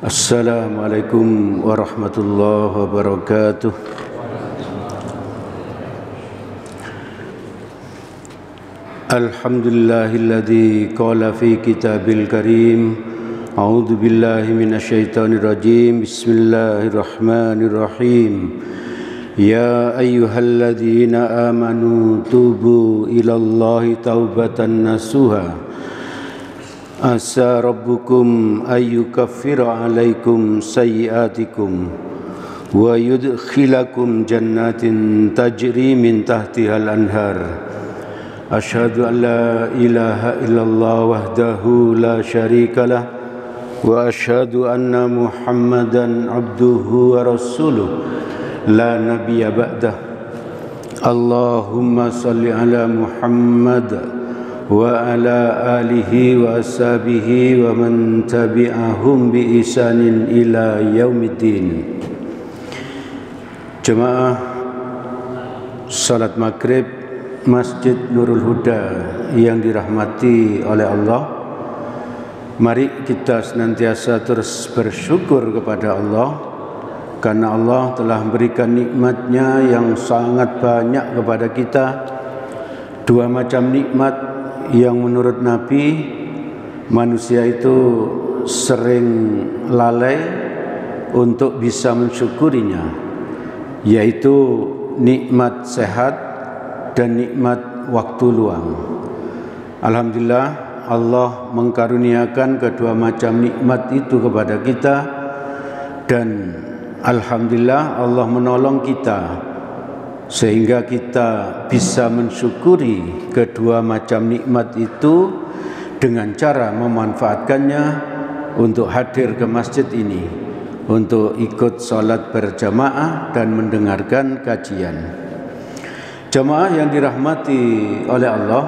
Assalamualaikum warahmatullahi wabarakatuh. Alhamdulillahilladzi qala fi kitabil karim a'udzu billahi minasyaitonir rajim. Bismillahirrahmanirrahim. Ya ayyuhalladzina amanu tubu ilallahi taubatan nasuha. Asa rabbukum ayyukaffira alaikum sayyiatikum wa yudkhilakum jannatin tajri min tahtihal anhar. Asyhadu an la ilaha illallah wahdahu la syarikalah wa asyhadu anna Muhammadan abduhu wa rasuluh la nabiyya ba'dah. Allahumma salli ala Muhammad wa ala alihi wa ashabihi wa man tabi'ahum bi ihsanin ila yaumiddin. Jemaah salat maghrib Masjid Nurul Huda yang dirahmati oleh Allah, mari kita senantiasa terus bersyukur kepada Allah karena Allah telah memberikan nikmatnya yang sangat banyak kepada kita. Dua macam nikmat yang menurut Nabi manusia itu sering lalai untuk bisa mensyukurinya, yaitu nikmat sehat dan nikmat waktu luang. Alhamdulillah Allah mengkaruniakan kedua macam nikmat itu kepada kita, dan alhamdulillah Allah menolong kita sehingga kita bisa mensyukuri kedua macam nikmat itu dengan cara memanfaatkannya untuk hadir ke masjid ini, untuk ikut sholat berjamaah dan mendengarkan kajian. Jamaah yang dirahmati oleh Allah,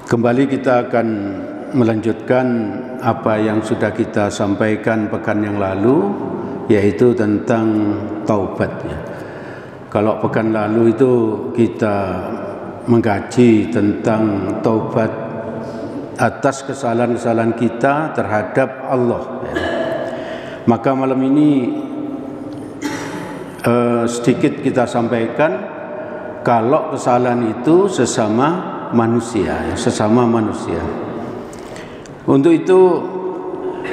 kembali kita akan melanjutkan apa yang sudah kita sampaikan pekan yang lalu, yaitu tentang taubatnya. Kalau pekan lalu itu kita mengkaji tentang taubat atas kesalahan-kesalahan kita terhadap Allah. Maka malam ini sedikit kita sampaikan kalau kesalahan itu sesama manusia. Untuk itu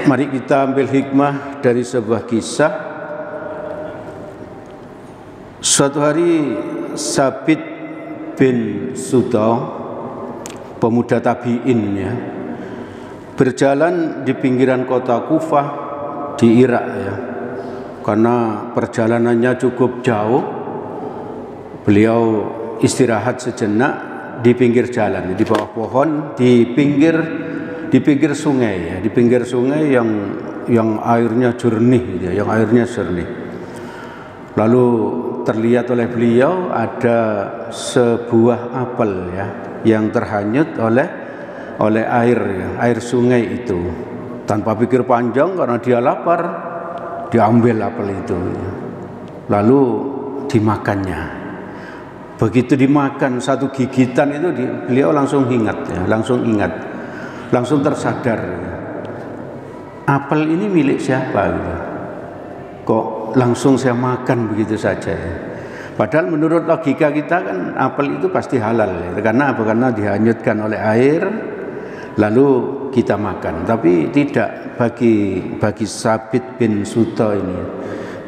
mari kita ambil hikmah dari sebuah kisah. Suatu hari Sabit bin Suda, pemuda tabi'in ya, berjalan di pinggiran kota Kufah di Irak ya. Karena perjalanannya cukup jauh, beliau istirahat sejenak di pinggir jalan, di bawah pohon, di pinggir sungai ya, di pinggir sungai yang airnya jernih ya, yang airnya jernih. Lalu terlihat oleh beliau ada sebuah apel ya yang terhanyut oleh air ya, air sungai itu. Tanpa pikir panjang karena dia lapar, diambil apel itu ya. Lalu dimakannya. Begitu dimakan satu gigitan itu beliau langsung ingat ya, langsung tersadar ya. Apel ini milik siapa gitu. Kok langsung saya makan begitu saja ya. Padahal menurut logika kita kan apel itu pasti halal ya. Karena apa? Karena dihanyutkan oleh air lalu kita makan. Tapi tidak bagi Sabit bin Suda ini.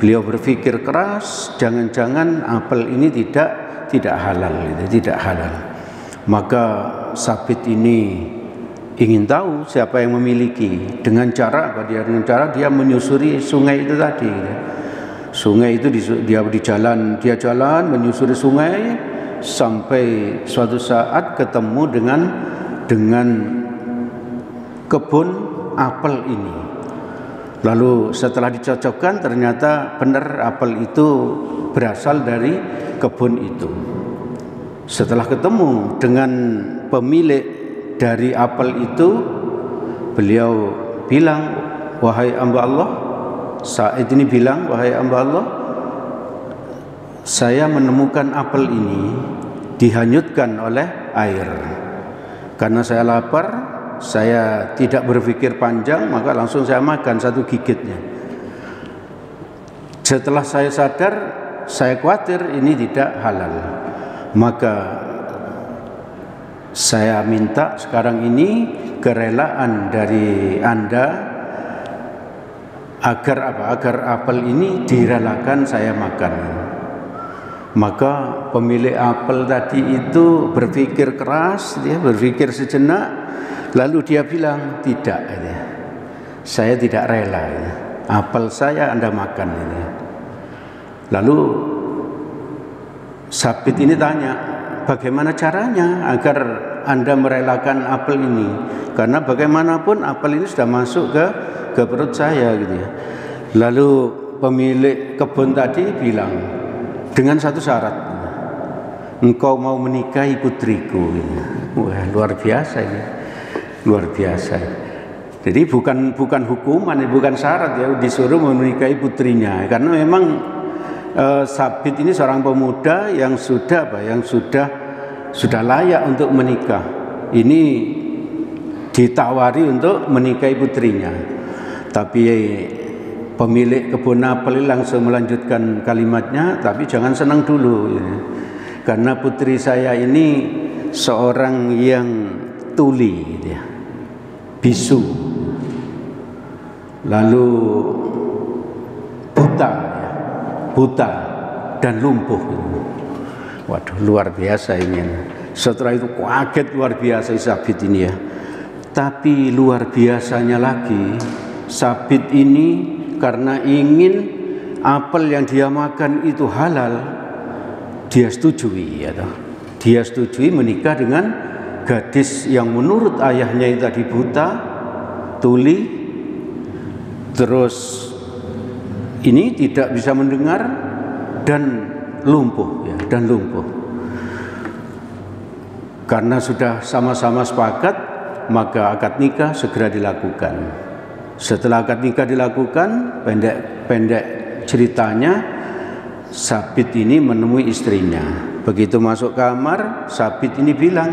Beliau berpikir keras, jangan-jangan apel ini tidak halal gitu, tidak halal. Maka Sabit ini ingin tahu siapa yang memiliki. Dengan cara apa dia? Dengan cara dia menyusuri sungai itu tadi gitu. Sungai itu dia jalan menyusuri sungai sampai suatu saat ketemu dengan kebun apel ini. Lalu setelah dicocokkan ternyata benar apel itu berasal dari kebun itu. Setelah ketemu dengan pemilik dari apel itu, beliau bilang, wahai hamba Allah, Said ini bilang, wahai hamba Allah, saya menemukan apel ini dihanyutkan oleh air. Karena saya lapar, saya tidak berpikir panjang, maka langsung saya makan satu gigitnya. Setelah saya sadar, saya khawatir ini tidak halal, maka saya minta sekarang ini kerelaan dari Anda agar apa? Agar apel ini direlakan saya makan. Maka pemilik apel tadi itu berpikir keras, dia berpikir sejenak, lalu dia bilang tidak, saya tidak rela, apel saya Anda makan ini. Lalu Sabit ini tanya, bagaimana caranya agar Anda merelakan apel ini? Karena bagaimanapun apel ini sudah masuk ke perut saya gitu ya. Lalu pemilik kebun tadi bilang dengan satu syarat, engkau mau menikahi putriku. Wah, luar biasa ini, luar biasa. Jadi bukan hukuman, bukan syarat ya, disuruh menikahi putrinya. Karena memang Sabit ini seorang pemuda yang sudah layak untuk menikah. Ini ditawari untuk menikahi putrinya. Tapi pemilik kebun apel langsung melanjutkan kalimatnya, tapi jangan senang dulu, karena putri saya ini seorang yang tuli, bisu, lalu buta dan lumpuh. Waduh, luar biasa ini. Setelah itu kaget luar biasa Sabit ini ya. Tapi luar biasanya lagi, Sabit ini karena ingin apel yang dia makan itu halal, dia setujui ya toh. Dia setujui menikah dengan gadis yang menurut ayahnya itu tadi buta, tuli, terus ini tidak bisa mendengar dan lumpuh ya, dan lumpuh. Karena sudah sama-sama sepakat, maka akad nikah segera dilakukan. Setelah akad nikah dilakukan, pendek ceritanya, Sabit ini menemui istrinya. Begitu masuk kamar, Sabit ini bilang,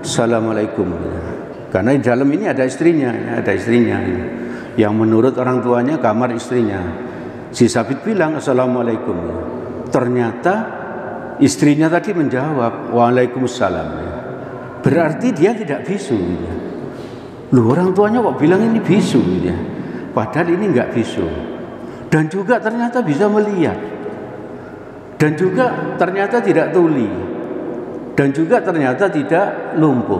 Assalamualaikum. Karena di dalam ini ada istrinya, yang menurut orang tuanya kamar istrinya. Si Sabit bilang Assalamualaikum. Ternyata istrinya tadi menjawab Waalaikumsalam. Berarti dia tidak bisu. Loh, orang tuanya kok bilang ini bisu, padahal ini enggak bisu. Dan juga ternyata bisa melihat. Dan juga ternyata tidak tuli. Dan juga ternyata tidak lumpuh.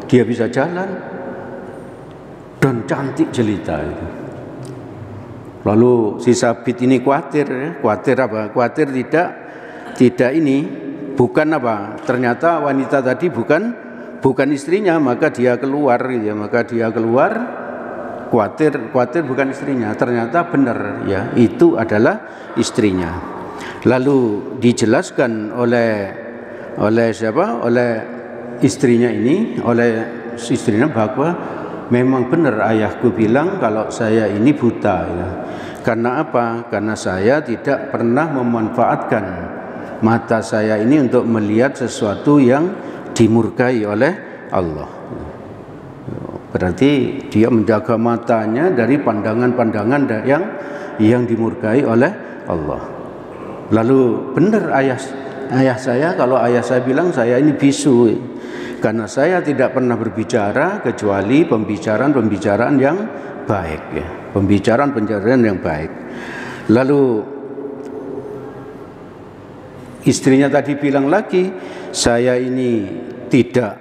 Dia bisa jalan dan cantik jelita itu. Lalu si Sabit ini khawatir apa? Khawatir tidak ini bukan apa? Ternyata wanita tadi bukan istrinya, maka dia keluar gitu ya. Maka dia keluar khawatir bukan istrinya. Ternyata benar ya, itu adalah istrinya. Lalu dijelaskan oleh siapa? Oleh istrinya ini, bahwa memang benar ayahku bilang kalau saya ini buta ya. Karena apa? Karena saya tidak pernah memanfaatkan mata saya ini untuk melihat sesuatu yang dimurkai oleh Allah. Berarti dia menjaga matanya dari pandangan-pandangan yang dimurkai oleh Allah. Lalu benar ayah saya kalau ayah saya bilang saya ini bisu. Karena saya tidak pernah berbicara kecuali pembicaraan yang baik ya. Pembicaraan yang baik. Lalu istrinya tadi bilang lagi, saya ini tidak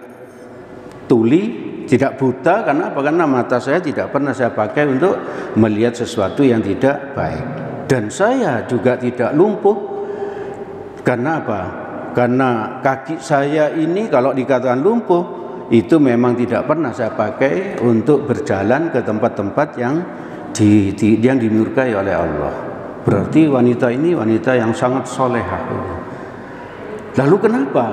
tuli, tidak buta, karena apa? Karena mata saya tidak pernah saya pakai untuk melihat sesuatu yang tidak baik. Dan saya juga tidak lumpuh. Karena apa? Karena kaki saya ini kalau dikatakan lumpuh, itu memang tidak pernah saya pakai untuk berjalan ke tempat-tempat yang dimurkai oleh Allah. Berarti wanita ini wanita yang sangat solehah. Lalu kenapa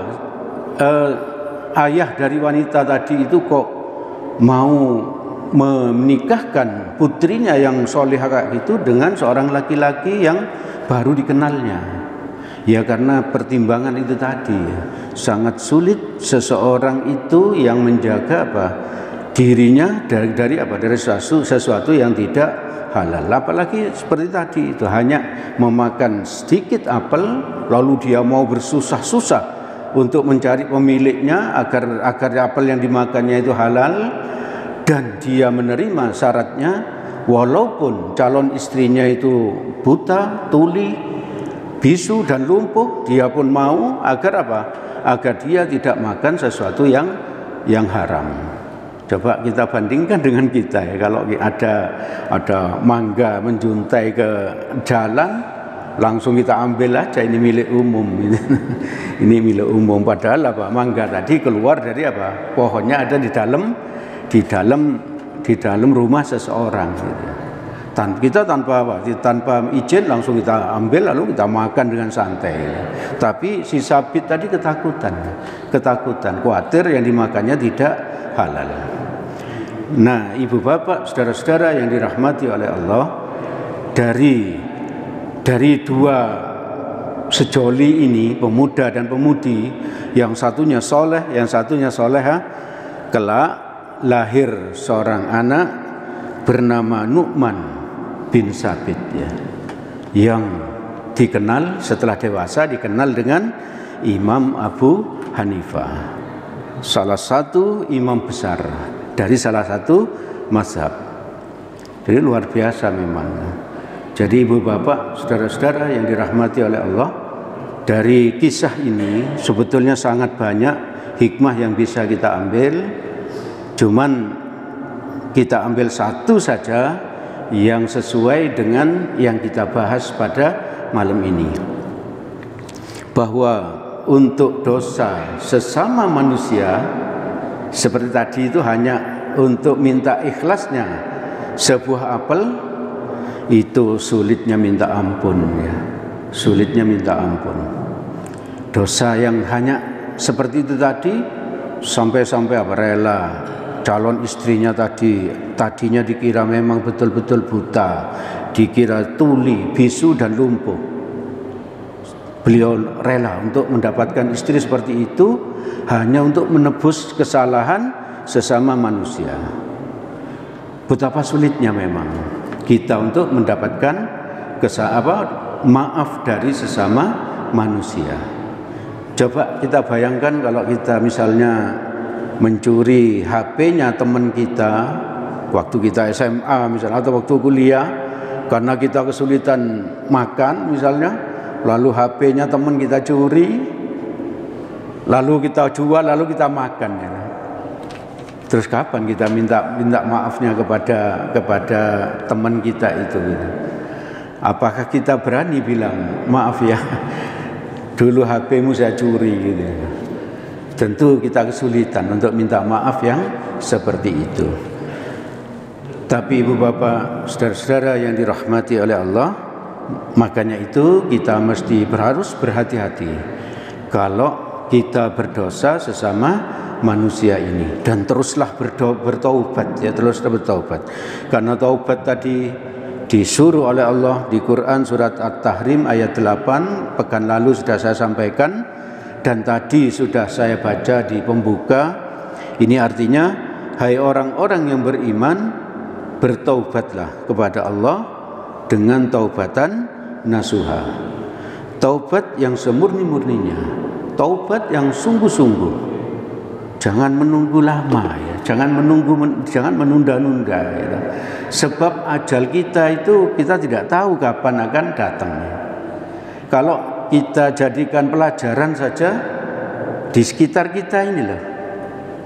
ayah dari wanita tadi itu kok mau menikahkan putrinya yang solehah kayak gitu dengan seorang laki-laki yang baru dikenalnya? Ya karena pertimbangan itu tadi ya. Sangat sulit seseorang itu yang menjaga apa? dirinya dari apa? Dari sesuatu yang tidak halal. Apalagi seperti tadi itu hanya memakan sedikit apel lalu dia mau bersusah-susah untuk mencari pemiliknya agar apel yang dimakannya itu halal, dan dia menerima syaratnya walaupun calon istrinya itu buta, tuli, bisu dan lumpuh, dia pun mau agar apa? Agar dia tidak makan sesuatu yang haram. Coba kita bandingkan dengan kita ya, kalau ada mangga menjuntai ke jalan, langsung kita ambil aja, ini milik umum. Ini milik umum, padahal apa? Mangga tadi keluar dari apa? Pohonnya ada di dalam rumah seseorang gitu. Kita tanpa apa? Tanpa izin langsung kita ambil lalu kita makan dengan santai. Tapi si Sabit tadi ketakutan, khawatir yang dimakannya tidak halal. Nah, ibu bapak, saudara-saudara yang dirahmati oleh Allah, dari dua sejoli ini, pemuda dan pemudi, yang satunya soleh, yang satunya soleha, kelak lahir seorang anak bernama Nu'man bin Sabit ya, yang dikenal setelah dewasa dikenal dengan Imam Abu Hanifah, salah satu imam besar dari salah satu mazhab. Jadi luar biasa memang. Jadi ibu bapak, saudara-saudara yang dirahmati oleh Allah, dari kisah ini sebetulnya sangat banyak hikmah yang bisa kita ambil. Cuman kita ambil satu saja yang sesuai dengan yang kita bahas pada malam ini, bahwa untuk dosa sesama manusia seperti tadi itu hanya untuk minta ikhlasnya sebuah apel, itu sulitnya minta ampun ya. Sulitnya minta ampun. Dosa yang hanya seperti itu tadi, sampai apa, rela calon istrinya tadinya dikira memang betul-betul buta, dikira tuli, bisu dan lumpuh. Beliau rela untuk mendapatkan istri seperti itu hanya untuk menebus kesalahan sesama manusia. Betapa sulitnya memang kita untuk mendapatkan maaf dari sesama manusia. Coba kita bayangkan kalau kita misalnya mencuri HP-nya teman kita waktu kita SMA misalnya, atau waktu kuliah, karena kita kesulitan makan misalnya, lalu HP-nya teman kita curi, lalu kita jual, lalu kita makan ya. Terus kapan kita minta maafnya kepada teman kita itu gitu? Apakah kita berani bilang maaf ya, dulu HP-mu saya curi gitu? Tentu kita kesulitan untuk minta maaf yang seperti itu. Tapi ibu bapak, saudara-saudara yang dirahmati oleh Allah, makanya itu kita mesti harus berhati-hati kalau kita berdosa sesama manusia ini, dan teruslah bertaubat ya, teruslah bertaubat. Karena taubat tadi disuruh oleh Allah di Quran surat At-Tahrim ayat 8, pekan lalu sudah saya sampaikan dan tadi sudah saya baca di pembuka. Ini artinya, hai orang-orang yang beriman, bertaubatlah kepada Allah dengan taubatan nasuha, taubat yang semurni-murninya, taubat yang sungguh-sungguh. Jangan menunggu lama ya, jangan menunda-nunda ya. Sebab ajal kita itu kita tidak tahu kapan akan datang. Kalau kita jadikan pelajaran saja di sekitar kita ini loh,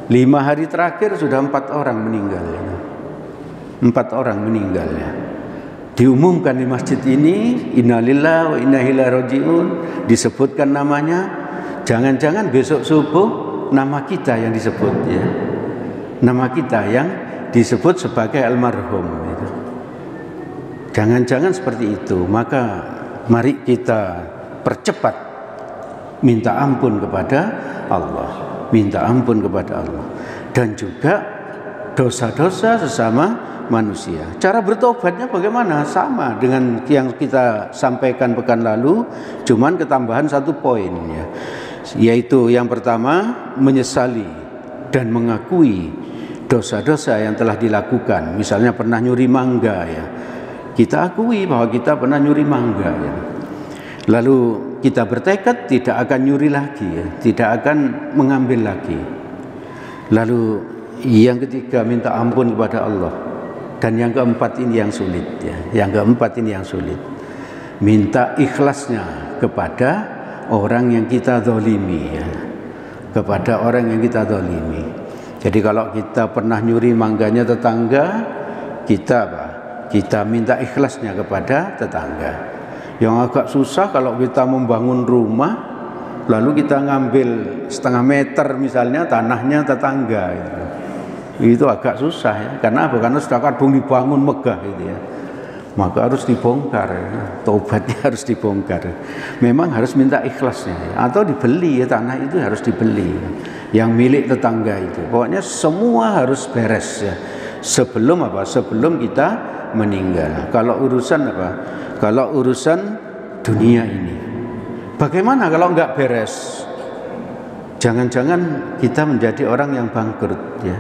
5 hari terakhir sudah 4 orang meninggal ya. 4 orang meninggal ya. Diumumkan di masjid ini, innalillahi wa inna ilaihi rajiun, disebutkan namanya. Jangan-jangan besok subuh nama kita yang disebut ya, nama kita yang disebut sebagai almarhum gitu. Jangan-jangan seperti itu. Maka mari kita percepat minta ampun kepada Allah, minta ampun kepada Allah, dan juga dosa-dosa sesama manusia. Cara bertobatnya bagaimana? Sama dengan yang kita sampaikan pekan lalu, cuman ketambahan 1 poin ya, yaitu yang pertama, menyesali dan mengakui dosa-dosa yang telah dilakukan. Misalnya pernah nyuri mangga ya, kita akui bahwa kita pernah nyuri mangga ya. Lalu kita bertekad tidak akan nyuri lagi ya, tidak akan mengambil lagi. Lalu yang ketiga minta ampun kepada Allah. Dan yang keempat ini yang sulit ya. Yang keempat ini yang sulit. Minta ikhlasnya kepada orang yang kita zalimi ya. Kepada orang yang kita zalimi. Jadi kalau kita pernah nyuri mangganya tetangga, kita apa? Kita minta ikhlasnya kepada tetangga. Yang agak susah kalau kita membangun rumah, lalu kita ngambil setengah meter misalnya tanahnya tetangga itu agak susah ya. Karena apa? Karena sudah kadung dibangun megah gitu ya. Maka harus dibongkar ya. Tobatnya harus dibongkar. Memang harus minta ikhlasnya ya. Atau dibeli ya, tanah itu harus dibeli yang milik tetangga itu. Pokoknya semua harus beres ya. Sebelum apa? Sebelum kita meninggal. Kalau urusan apa? Kalau urusan dunia ini, bagaimana kalau enggak beres? Jangan-jangan kita menjadi orang yang bangkrut ya.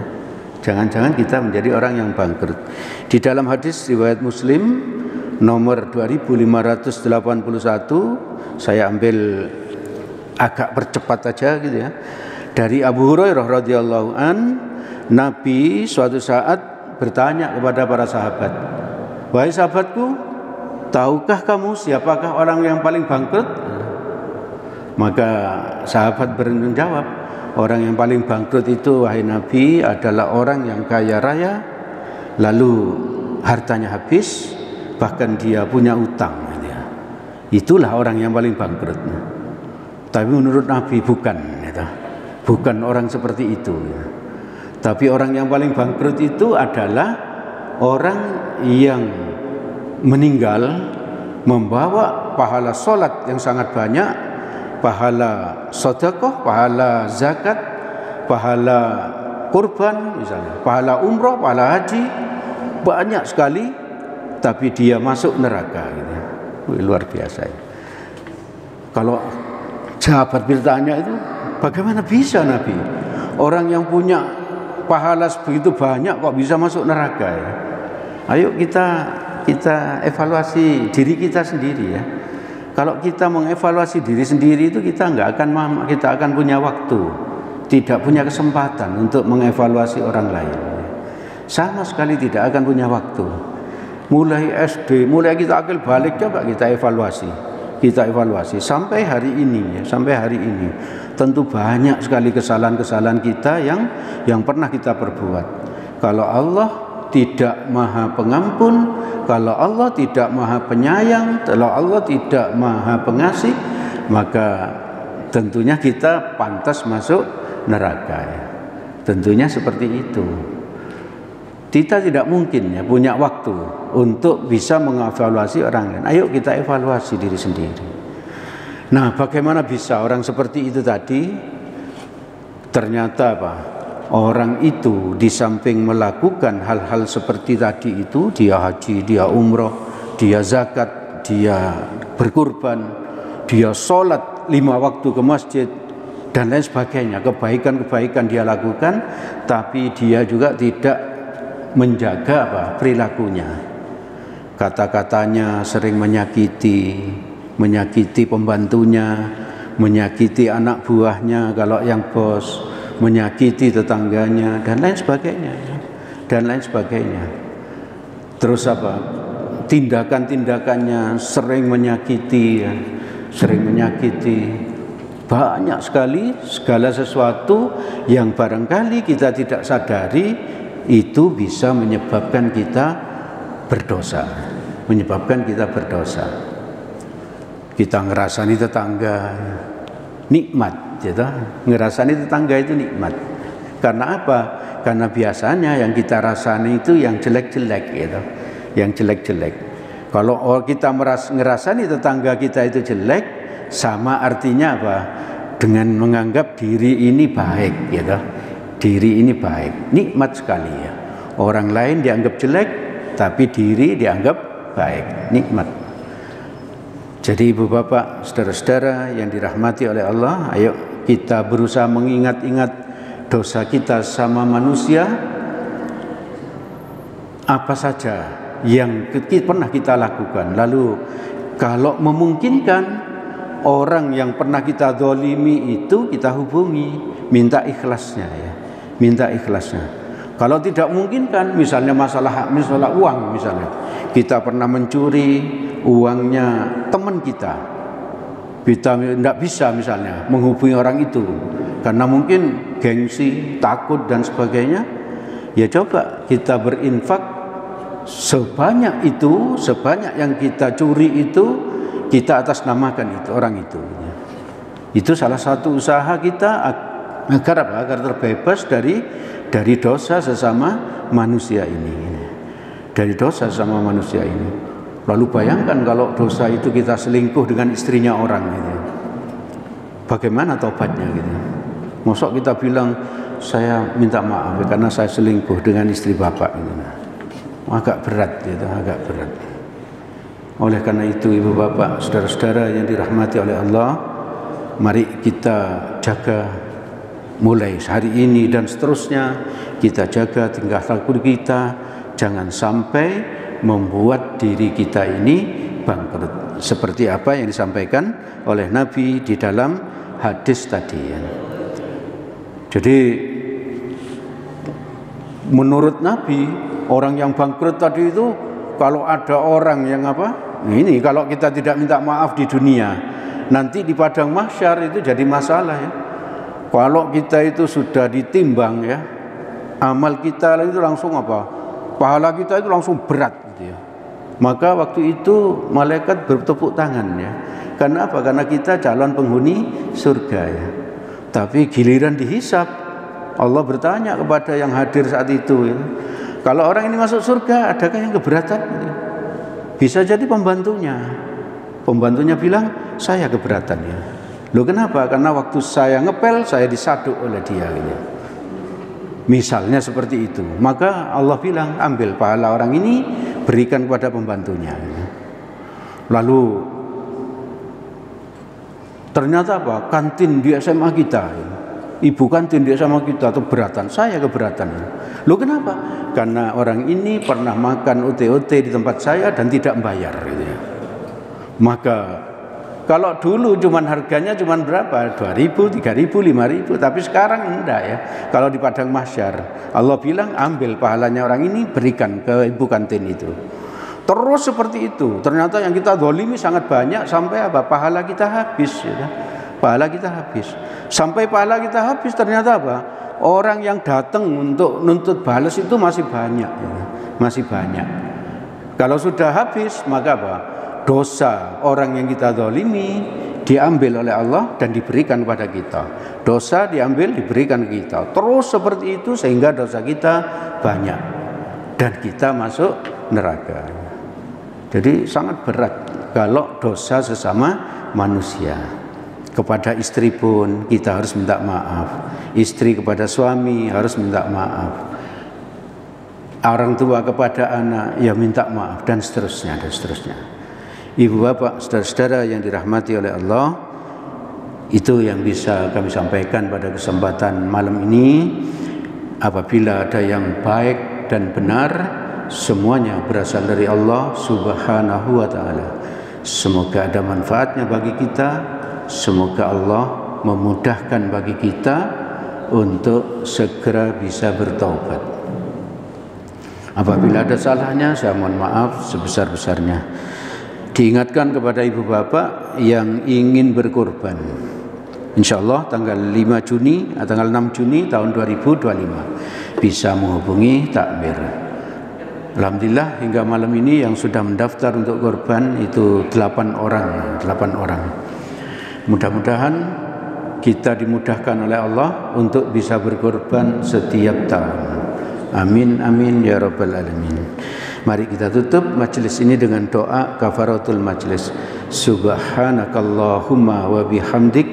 Jangan-jangan kita menjadi orang yang bangkrut. Di dalam hadis riwayat Muslim nomor 2581, saya ambil agak percepat aja gitu ya. Dari Abu Hurairah radhiyallahu an, Nabi suatu saat bertanya kepada para sahabat, "Wahai sahabatku, tahukah kamu siapakah orang yang paling bangkrut?" Maka sahabat menjawab, orang yang paling bangkrut itu wahai Nabi adalah orang yang kaya raya, lalu hartanya habis, bahkan dia punya utang. Itulah orang yang paling bangkrut. Tapi menurut Nabi bukan orang seperti itu. Tapi orang yang paling bangkrut itu adalah orang yang meninggal membawa pahala sholat yang sangat banyak, pahala sedekah, pahala zakat, pahala kurban misalnya, pahala umroh, pahala haji, banyak sekali, tapi dia masuk neraka gitu. Luar biasa ya. Kalau sahabat bertanya itu, bagaimana bisa Nabi? Orang yang punya pahala begitu banyak kok bisa masuk neraka ya? Ayo kita evaluasi diri kita sendiri ya. Kalau kita mengevaluasi diri sendiri itu kita akan punya waktu, tidak punya kesempatan untuk mengevaluasi orang lain. Sama sekali tidak akan punya waktu. Mulai SD, mulai kita akil balik, coba kita evaluasi sampai hari ini ya, sampai hari ini. Tentu banyak sekali kesalahan-kesalahan kita yang pernah kita perbuat. Kalau Allah tidak maha pengampun, kalau Allah tidak maha penyayang, kalau Allah tidak maha pengasih, maka tentunya kita pantas masuk neraka ya. Tentunya seperti itu. Kita tidak mungkin ya punya waktu untuk bisa mengevaluasi orang lain. Ayo kita evaluasi diri sendiri. Nah, bagaimana bisa orang seperti itu tadi? Ternyata apa? Orang itu di samping melakukan hal-hal seperti tadi itu, dia haji, dia umroh, dia zakat, dia berkurban, dia sholat 5 waktu ke masjid, dan lain sebagainya. Kebaikan-kebaikan dia lakukan, tapi dia juga tidak menjaga perilakunya. Kata-katanya sering menyakiti pembantunya, menyakiti anak buahnya kalau yang bos, menyakiti tetangganya, dan lain sebagainya. Terus tindakan-tindakannya sering menyakiti banyak sekali, segala sesuatu yang barangkali kita tidak sadari itu bisa menyebabkan kita berdosa. Kita ngerasani tetangga nikmat gitu. Ngerasani tetangga itu nikmat. Karena apa? Karena biasanya yang kita rasani itu yang jelek-jelek gitu. Yang jelek-jelek. Kalau kita ngerasani tetangga kita itu jelek, sama artinya apa? Dengan menganggap diri ini baik gitu. Diri ini baik, nikmat sekali ya. Orang lain dianggap jelek, tapi diri dianggap baik, nikmat. Jadi ibu bapak, saudara-saudara yang dirahmati oleh Allah, ayo kita berusaha mengingat-ingat dosa kita sama manusia, apa saja yang pernah kita lakukan. Lalu kalau memungkinkan, orang yang pernah kita zalimi itu kita hubungi, minta ikhlasnya ya, minta ikhlasnya. Kalau tidak memungkinkan, misalnya masalah uang, misalnya kita pernah mencuri uangnya teman kita tidak bisa misalnya menghubungi orang itu karena mungkin gengsi, takut dan sebagainya, ya coba kita berinfak sebanyak itu, sebanyak yang kita curi itu kita atasnamakan itu orang itu. Itu salah satu usaha kita agar apa? Agar terbebas dari dosa sesama manusia ini. Dari dosa sesama manusia ini. Lalu bayangkan kalau dosa itu kita selingkuh dengan istrinya orang gitu. Bagaimana tobatnya gitu. Mosok kita bilang saya minta maaf karena saya selingkuh dengan istri bapak gitu. Agak berat gitu, agak berat. Oleh karena itu ibu bapak, saudara-saudara yang dirahmati oleh Allah, mari kita jaga mulai hari ini dan seterusnya, kita jaga tingkah laku kita, jangan sampai membuat diri kita ini bangkrut. Seperti apa yang disampaikan oleh Nabi di dalam hadis tadi ya. Jadi menurut Nabi, orang yang bangkrut tadi itu kalau ada orang yang apa? Ini kalau kita tidak minta maaf di dunia, nanti di padang mahsyar itu jadi masalah ya. Kalau kita itu sudah ditimbang ya, amal kita itu langsung apa? Pahala kita itu langsung berat gitu ya. Maka waktu itu malaikat bertepuk tangan ya. Karena apa? Karena kita calon penghuni surga ya. Tapi giliran dihisab, Allah bertanya kepada yang hadir saat itu ya. Kalau orang ini masuk surga, adakah yang keberatan? Bisa jadi pembantunya. Pembantunya bilang, saya keberatan ya. Loh kenapa? Karena waktu saya ngepel, saya disaduk oleh dia gitu. Misalnya seperti itu. Maka Allah bilang, ambil pahala orang ini, berikan kepada pembantunya. Lalu ternyata apa? Kantin di SMA kita, ibu kantin di SMA kita keberatan, saya keberatan. Loh kenapa? Karena orang ini pernah makan OT-OT di tempat saya dan tidak membayar gitu ya. Maka kalau dulu cuman harganya cuman berapa? 2.000, 3.000, 5.000, tapi sekarang enggak ya. Kalau di padang mahsyar, Allah bilang ambil pahalanya orang ini, berikan ke ibu kantin itu. Terus seperti itu. Ternyata yang kita zalimi sangat banyak sampai apa? Pahala kita habis ya. Pahala kita habis. Sampai pahala kita habis ternyata apa? Orang yang datang untuk nuntut balas itu masih banyak ya. Masih banyak. Kalau sudah habis maka apa? Dosa orang yang kita zalimi diambil oleh Allah dan diberikan kepada kita. Dosa diambil diberikan ke kita. Terus seperti itu sehingga dosa kita banyak dan kita masuk neraka. Jadi sangat berat kalau dosa sesama manusia. Kepada istri pun kita harus minta maaf. Istri kepada suami harus minta maaf. Orang tua kepada anak ya minta maaf dan seterusnya dan seterusnya. Ibu bapak, saudara-saudara yang dirahmati oleh Allah, itu yang bisa kami sampaikan pada kesempatan malam ini. Apabila ada yang baik dan benar, semuanya berasal dari Allah Subhanahu wa ta'ala. Semoga ada manfaatnya bagi kita. Semoga Allah memudahkan bagi kita untuk segera bisa bertaubat. Apabila ada salahnya, saya mohon maaf sebesar-besarnya. Diingatkan kepada ibu bapak yang ingin berkorban, insyaallah tanggal 5 Juni atau tanggal 6 Juni tahun 2025 bisa menghubungi takmir. Alhamdulillah hingga malam ini yang sudah mendaftar untuk korban itu 8 orang. Mudah-mudahan kita dimudahkan oleh Allah untuk bisa berkorban setiap tahun. Amin amin ya rabbal alamin. Mari kita tutup majelis ini dengan doa kafaratul majelis. Subhanakallahumma wa bihamdik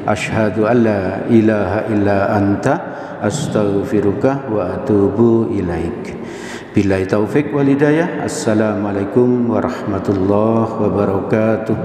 asyhadu an la ilaha illa anta astaghfiruka wa atubu ilaik. Billahi taufik wal hidayah. Assalamualaikum warahmatullahi wabarakatuh.